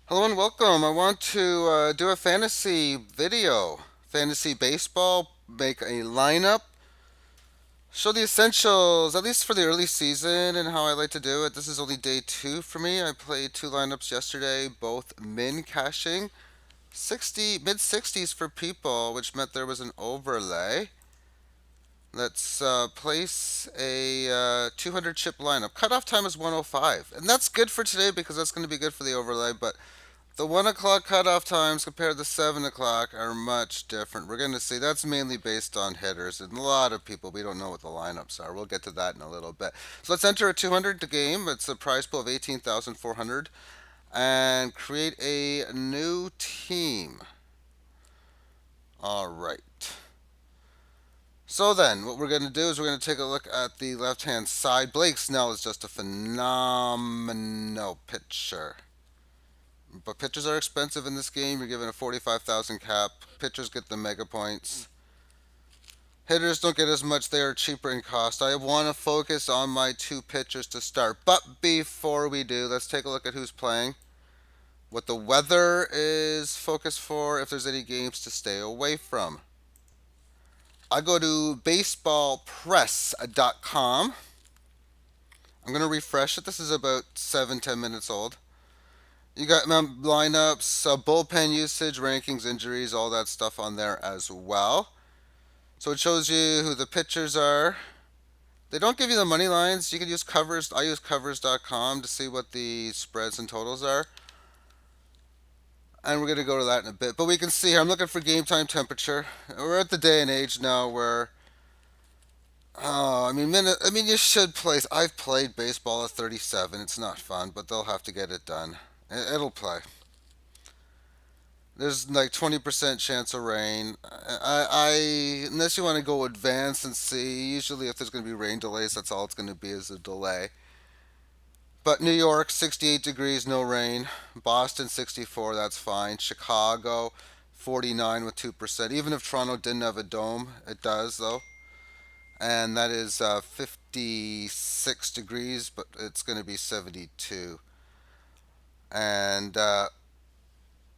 Hello and welcome. I want to do a fantasy video. Fantasy baseball, make a lineup, show the essentials, at least for the early season, and how I like to do it. This is only day two for me. I played two lineups yesterday, both min cashing, 60 mid 60s for people, which meant there was an overlay. Let's place a 200 chip lineup. Cutoff time is 105, and that's good for today because that's going to be good for the overlay. But the 1 o'clock cutoff times compared to 7 o'clock are much different. We're going to see that's mainly based on hitters, and a lot of people, we don't know what the lineups are. We'll get to that in a little bit. So let's enter a 200 game. It's a prize pool of 18,400 and create a new team. All right. So then, what we're going to do is we're going to take a look at the left-hand side. Blake Snell is just a phenomenal pitcher. But pitchers are expensive in this game. You're given a 45,000 cap. Pitchers get the mega points. Hitters don't get as much. They are cheaper in cost. I want to focus on my two pitchers to start. But before we do, let's take a look at who's playing. What the weather is focused for, if there's any games to stay away from. I go to baseballpress.com. I'm going to refresh it. This is about 7-10 minutes old. You got lineups, bullpen usage, rankings, injuries, all that stuff on there as well. So it shows you who the pitchers are. They don't give you the money lines. You can use covers. I use covers.com to see what the spreads and totals are. And we're going to go to that in a bit. But we can see here, I'm looking for game time temperature. We're at the day and age now where, you should play. I've played baseball at 37. It's not fun, but they'll have to get it done. It'll play. There's like 20% chance of rain. Unless you want to go advanced and see. Usually, if there's going to be rain delays, that's all it's going to be is a delay. But New York, 68 degrees, no rain. Boston, 64, that's fine. Chicago, 49 with 2%. Even if Toronto didn't have a dome, it does though. And that is 56 degrees, but it's going to be 72. And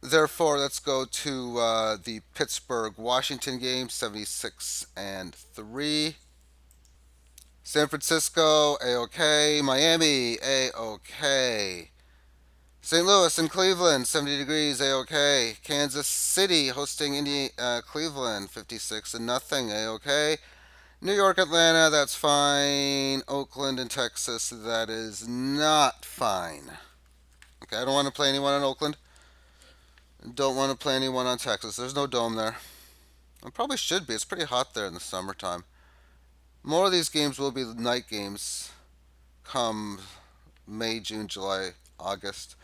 therefore, let's go to the Pittsburgh Washington game, 76 and 3. San Francisco, A-OK. Miami, A-OK. St. Louis and Cleveland, 70 degrees, A-OK. Kansas City hosting Cleveland, 56 and nothing, A-OK. New York, Atlanta, that's fine. Oakland and Texas, that is not fine. Okay, I don't want to play anyone in Oakland. Don't want to play anyone on Texas. There's no dome there. It probably should be. It's pretty hot there in the summertime. More of these games will be night games come May, June, July, August.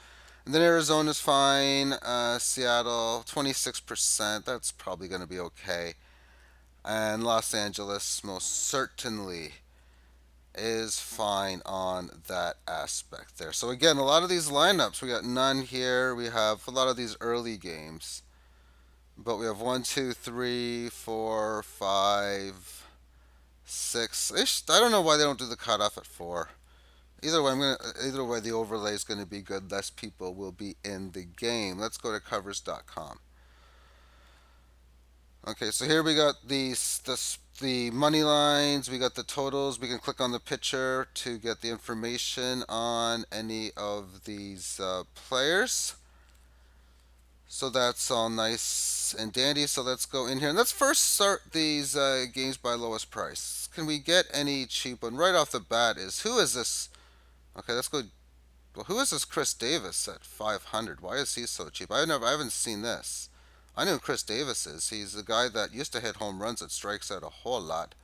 And then Arizona's fine. Seattle, 26%. That's probably going to be okay. And Los Angeles, most certainly, is fine on that aspect there. So again, a lot of these lineups, we got none here. We have a lot of these early games. But we have 1, 2, 3, 4, 5, 6 ish. I don't know why they don't do the cutoff at 4. Either way the overlay is gonna be good. Less people will be in the game. Let's go to covers.com. Okay, so here we got the money lines, we got the totals. We can click on the picture to get the information on any of these players. So that's all nice and dandy. So let's go in here and let's first start these games by lowest price. Can we get any cheap one right off the bat? Who is this? Okay, let's go. Well, who is this Chris Davis at 500? Why is he so cheap? I haven't seen this. I know who Chris Davis is. He's the guy that used to hit home runs that strikes out a whole lot.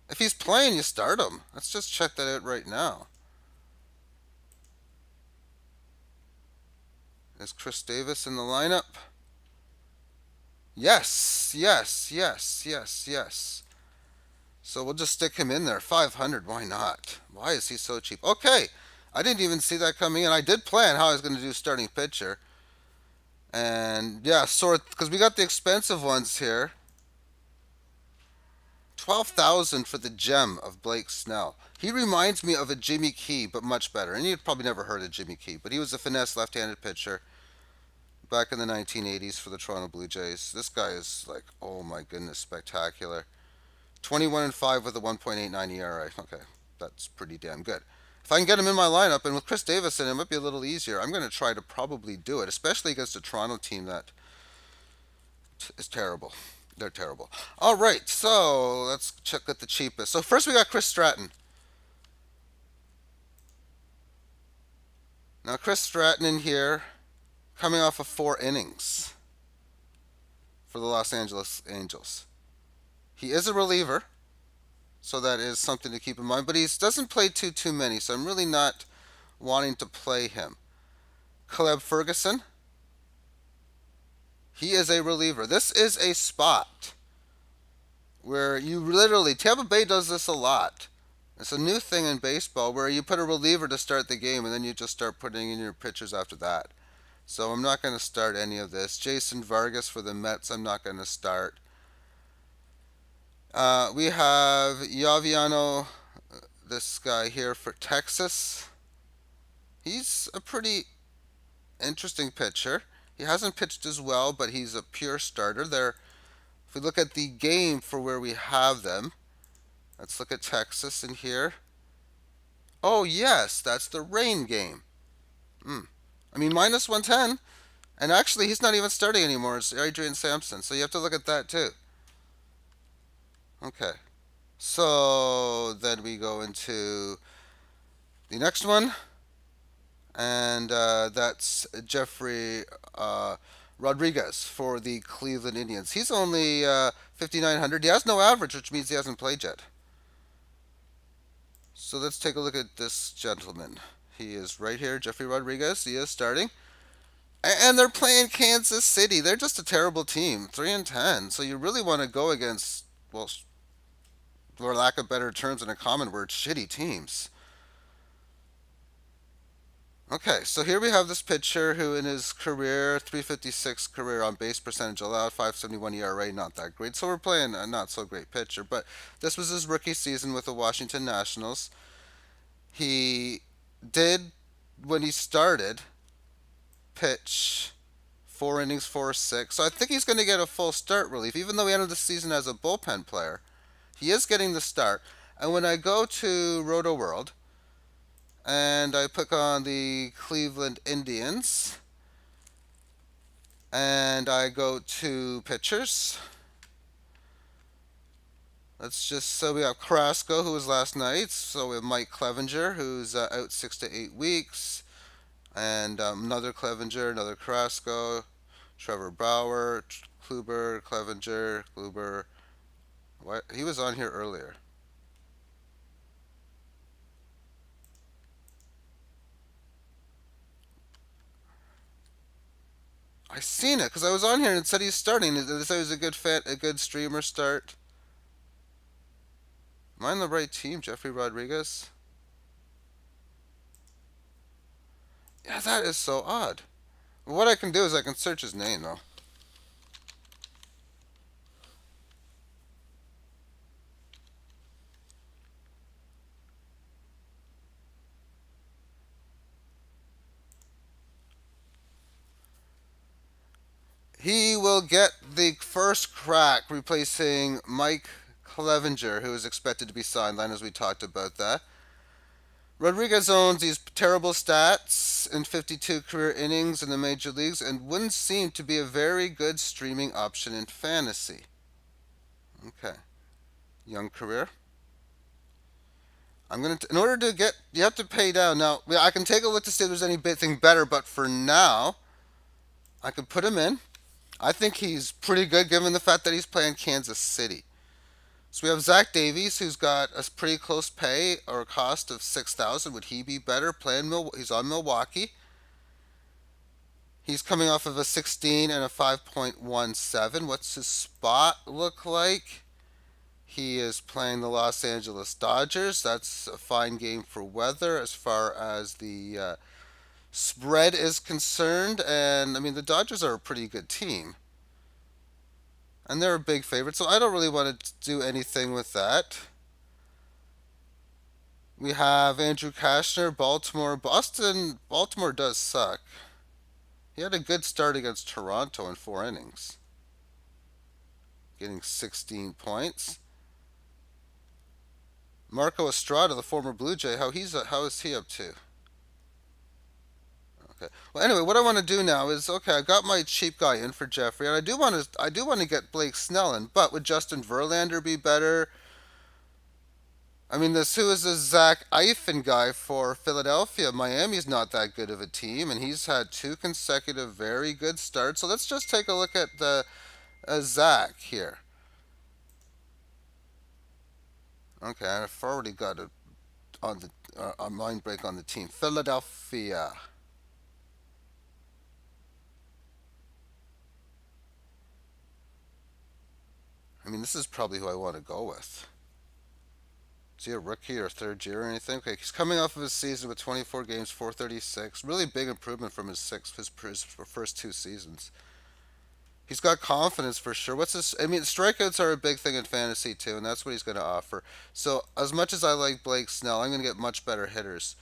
If he's playing, you start him. Let's just check that out right now. Is Chris Davis in the lineup? Yes, yes, yes, yes, yes. So we'll just stick him in there. 500, why not? Why is he so cheap? Okay, I didn't even see that coming in. I did plan how I was going to do starting pitcher. And yeah, because we got the expensive ones here. 12,000 for the gem of Blake Snell. He reminds me of a Jimmy Key, but much better. And you'd probably never heard of Jimmy Key, but he was a finesse left-handed pitcher back in the 1980s for the Toronto Blue Jays. This guy is like, oh my goodness, spectacular. 21 and 5 with a 1.89 ERA. Okay, that's pretty damn good. If I can get him in my lineup, and with Chris Davis in, it might be a little easier. I'm going to try to probably do it, especially against a Toronto team that is terrible. They're terrible. All right, so let's check out the cheapest. So first we got Chris Stratton. Now Chris Stratton in here, coming off of 4 innings for the Los Angeles Angels. He is a reliever, so that is something to keep in mind. But he doesn't play too many, so I'm really not wanting to play him. Caleb Ferguson, he is a reliever. This is a spot where you literally, Tampa Bay does this a lot. It's a new thing in baseball where you put a reliever to start the game and then you just start putting in your pitchers after that. So I'm not going to start any of this. Jason Vargas for the Mets, I'm not going to start. We have Yaviano, this guy here for Texas. He's a pretty interesting pitcher. He hasn't pitched as well, but he's a pure starter. There, if we look at the game for where we have them, let's look at Texas in here. Oh yes, that's the rain game. I mean, minus 110. And actually, he's not even starting anymore. It's Adrian Sampson. So you have to look at that too. Okay. So then we go into the next one. And that's Jeffrey Rodriguez for the Cleveland Indians. He's only 5,900. He has no average, which means he hasn't played yet. So let's take a look at this gentleman. He is right here, Jeffrey Rodriguez. He is starting. And they're playing Kansas City. They're just a terrible team, 3-10. So you really want to go against, well, for lack of better terms in a common word, shitty teams. Okay, so here we have this pitcher who in his career, 356 career on base percentage allowed, 571 ERA, not that great. So we're playing a not so great pitcher, but this was his rookie season with the Washington Nationals. He did, when he started, pitch 4 innings, 4-6. So I think he's going to get a full start relief, even though he ended the season as a bullpen player. He is getting the start. And when I go to Roto World, and I pick on the Cleveland Indians, and I go to pitchers. So we have Carrasco, who was last night. So we have Mike Clevenger, who's out 6 to 8 weeks, and another Clevenger, another Carrasco, Trevor Bauer, Kluber, Clevenger, Kluber. What? He was on here earlier. I seen it because I was on here and it said he's starting. It said it was a good fit, a good streamer start. Am I on the right team, Jeffrey Rodriguez? Yeah, that is so odd. What I can do is I can search his name though. He will get the first crack replacing Mike Clevenger, who is expected to be sidelined, as we talked about that. Rodriguez owns these terrible stats in 52 career innings in the major leagues and wouldn't seem to be a very good streaming option in fantasy. Okay. Young career. In order to get, you have to pay down. Now, I can take a look to see if there's anything better, but for now, I could put him in. I think he's pretty good given the fact that he's playing Kansas City. So we have Zach Davies, who's got a pretty close pay or cost of 6,000. Would he be better playing? He's on Milwaukee. He's coming off of a 16 and a 5.17. What's his spot look like? He is playing the Los Angeles Dodgers. That's a fine game for weather as far as the spread is concerned. And I mean, the Dodgers are a pretty good team. And they're a big favorite, so I don't really want to do anything with that. We have Andrew Kashner, Baltimore. Baltimore does suck. He had a good start against Toronto in 4 innings, getting 16 points. Marco Estrada, the former Blue Jay, how is he up to? Okay. Well, anyway, what I want to do now is okay. I got my cheap guy in for Jeffrey, and I do want to get Blake Snell in, but would Justin Verlander be better? I mean, this who is this Zach Eifin guy for Philadelphia? Miami's not that good of a team, and he's had two consecutive very good starts. So let's just take a look at the Zach here. Okay, I've already got it on the a mind break on the team. Philadelphia. I mean, this is probably who I want to go with. Is he a rookie or third year or anything? Okay, he's coming off of his season with 24 games, 436. Really big improvement from his first two seasons. He's got confidence for sure. What's this? I mean, strikeouts are a big thing in fantasy too, and that's what he's going to offer. So, as much as I like Blake Snell, I'm going to get much better hitters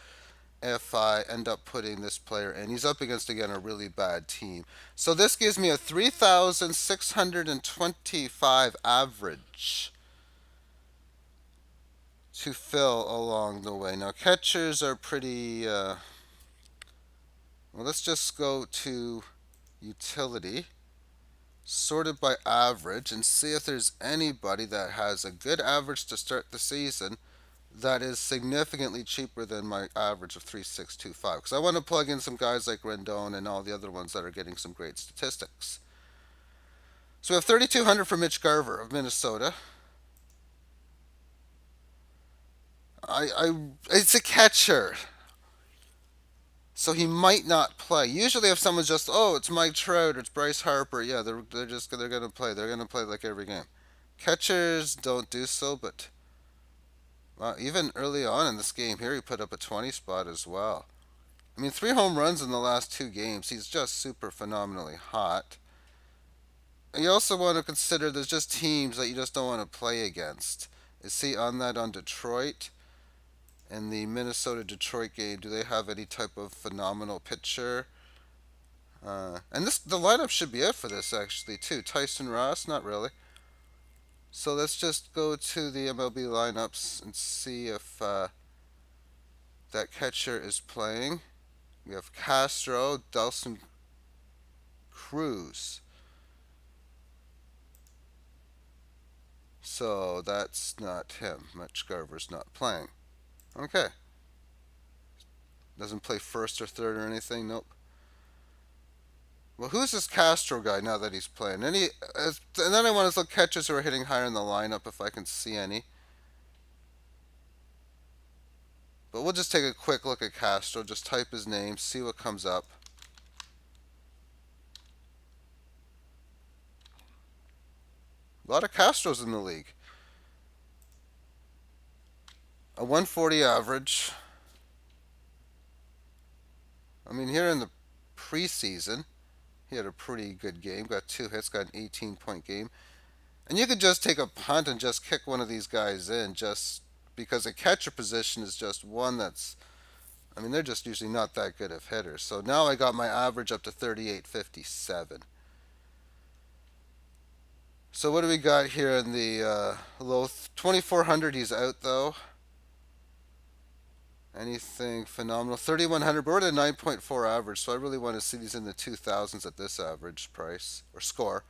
if I end up putting this player in. He's up against again a really bad team. So this gives me a 3,625 average to fill along the way. Now catchers are pretty. Well, let's just go to utility, sorted by average, and see if there's anybody that has a good average to start the season that is significantly cheaper than my average of 3,625. Because I want to plug in some guys like Rendon and all the other ones that are getting some great statistics. So we have 3,200 for Mitch Garver of Minnesota. It's a catcher, so he might not play. Usually, if someone's just, oh, it's Mike Trout or it's Bryce Harper, yeah, they're gonna play. They're gonna play like every game. Catchers don't do so, but well, even early on in this game here, he put up a 20 spot as well. I mean, 3 home runs in the last 2 games. He's just super phenomenally hot. You also want to consider there's just teams that you just don't want to play against. Is he on that on Detroit? In the Minnesota Detroit game, do they have any type of phenomenal pitcher? And the lineup should be it for this actually too. Tyson Ross, not really. So let's just go to the MLB lineups and see if that catcher is playing. We have Castro, Delson Cruz. So that's not him. Mitch Garver's not playing. Okay. Doesn't play first or third or anything. Nope. Well, who's this Castro guy now that he's playing? And then I want to look catchers who are hitting higher in the lineup if I can see any. But we'll just take a quick look at Castro. Just type his name, see what comes up. A lot of Castros in the league. A 140 average. I mean, here in the preseason, he had a pretty good game. Got 2 hits, got an 18-point game. And you could just take a punt and just kick one of these guys in just because a catcher position is just one that's, I mean, they're just usually not that good of hitters. So now I got my average up to 38.57. So what do we got here in the low 2,400? He's out though. Anything phenomenal? 3,100, but we're at a 9.4 average, so I really want to see these in the 2,000s at this average price or score.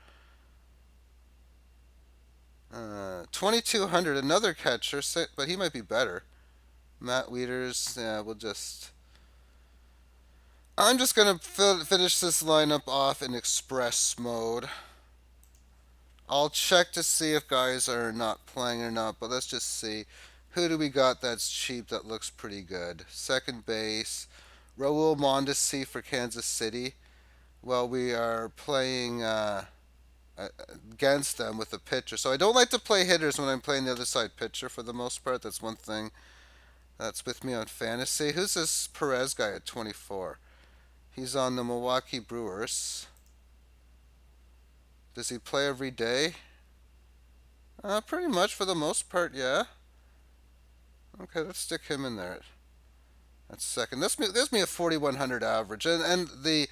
2,200, another catcher, but he might be better. Matt Wieters, yeah, I'm just going to finish this lineup off in express mode. I'll check to see if guys are not playing or not, but let's just see. Who do we got that's cheap that looks pretty good? Second base, Raul Mondesi for Kansas City. Well, we are playing against them with a pitcher. So I don't like to play hitters when I'm playing the other side pitcher for the most part. That's one thing that's with me on fantasy. Who's this Perez guy at 24? He's on the Milwaukee Brewers. Does he play every day? Pretty much for the most part, yeah. Okay, let's stick him in there. That's second. This me a 4,100 average, and the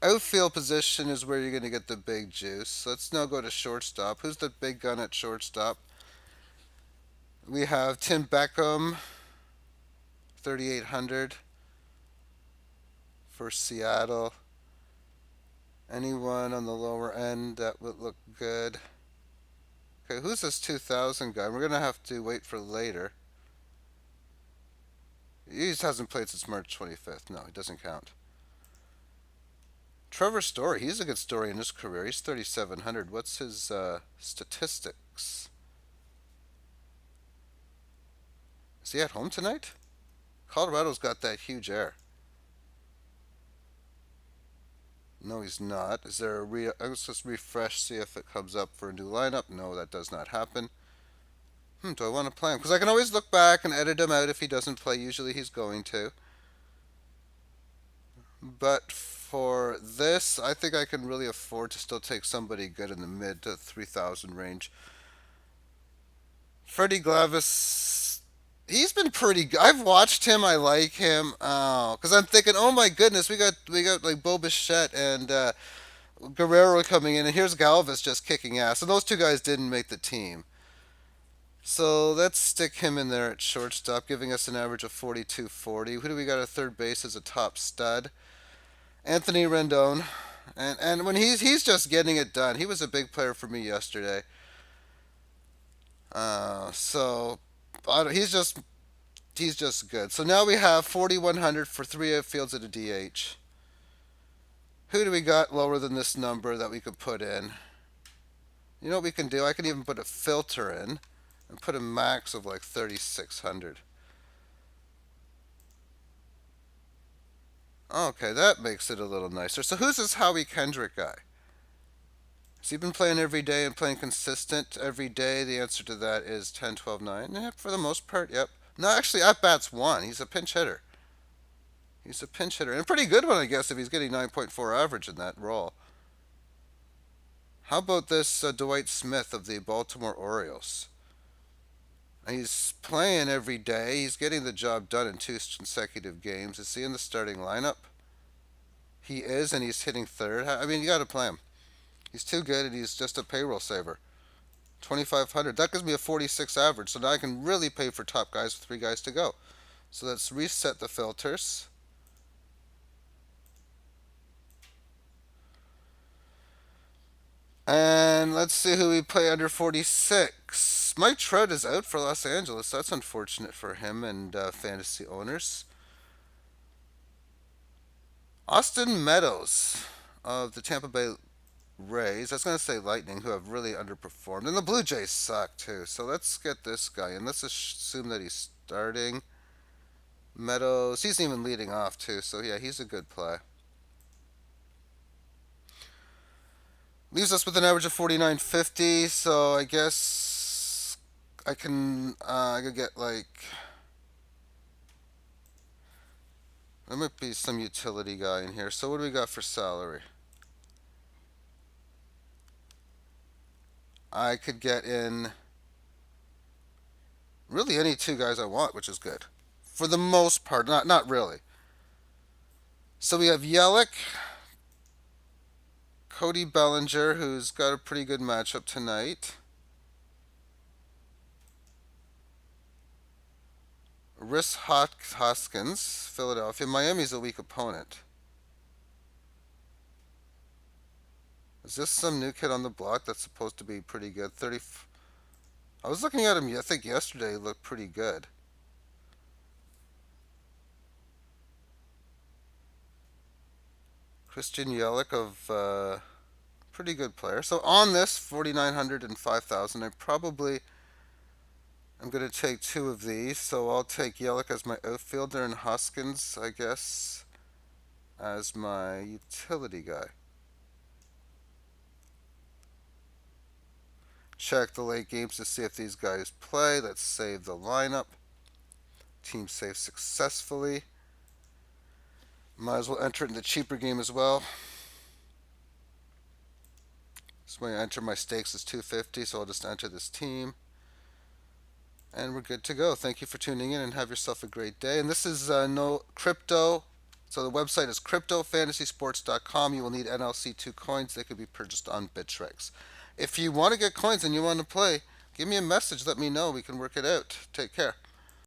outfield position is where you're going to get the big juice. Let's now go to shortstop. Who's the big gun at shortstop? We have Tim Beckham, 3,800 for Seattle. Anyone on the lower end that would look good? Okay, who's this 2,000 guy? We're going to have to wait for later. He just hasn't played since March 25th. No, he doesn't count. Trevor Story, he's a good story in his career. He's 3,700. What's his statistics? Is he at home tonight? Colorado's got that huge air. No, he's not. Is there a let's just refresh, see if it comes up for a new lineup. No, that does not happen. Do I want to play him? Because I can always look back and edit him out if he doesn't play. Usually he's going to. But for this, I think I can really afford to still take somebody good in the mid to 3,000 range. Freddie Glavis, he's been pretty good. I've watched him. I like him. Oh, because I'm thinking, oh my goodness, we got like Bo Bichette and Guerrero coming in, and here's Galvis just kicking ass. And those two guys didn't make the team. So let's stick him in there at shortstop, giving us an average of 42-40. Who do we got at third base as a top stud? Anthony Rendon. And when he's just getting it done. He was a big player for me yesterday. So he's just good. So now we have 4,100 for three outfields at a DH. Who do we got lower than this number that we could put in? You know what we can do? I can even put a filter in and put a max of like 3,600. Okay, that makes it a little nicer. So who's this Howie Kendrick guy? Has he been playing every day and playing consistent every day? The answer to that is 10, 12, 9. Yeah, for the most part, yep. No, actually, at bats one. He's a pinch hitter. He's a pinch hitter. And a pretty good one, I guess, if he's getting 9.4 average in that role. How about this Dwight Smith of the Baltimore Orioles? He's playing every day. He's getting the job done in two consecutive games. Is he in the starting lineup? He is, and he's hitting third. I mean, you got to play him. He's too good, and he's just a payroll saver. 2,500. That gives me a 46 average, so now I can really pay for top guys with three guys to go. So let's reset the filters. And let's see who we play under 46. Mike Trout is out for Los Angeles. That's unfortunate for him and fantasy owners. Austin Meadows of the Tampa Bay Rays. I was going to say Lightning, who have really underperformed. And the Blue Jays suck, too. So let's get this guy in. Let's assume that he's starting. Meadows. He's even leading off, too. So, yeah, he's a good play. Leaves us with an average of 49.50. So I guess I could get like, there might be some utility guy in here. So what do we got for salary? I could get in really any two guys I want, which is good. For the most part, not really. So we have Yelich, Cody Bellinger, who's got a pretty good matchup tonight. Rhys Hoskins, Philadelphia. Miami's a weak opponent. Is this some new kid on the block that's supposed to be pretty good? 30. I was looking at him, I think yesterday, he looked pretty good. Christian Yelich of pretty good player. So on this 4,900 and 5,000, I'm going to take two of these. So I'll take Yelich as my outfielder and Hoskins, I guess, as my utility guy. Check the late games to see if these guys play. Let's save the lineup. Team saved successfully. Might as well enter it in the cheaper game as well. So when I enter my stakes is 250, so I'll just enter this team. And we're good to go. Thank you for tuning in and have yourself a great day. And this is no crypto. So the website is cryptofantasysports.com. You will need NLC2 coins. They could be purchased on Bittrex. If you want to get coins and you want to play, give me a message. Let me know. We can work it out. Take care.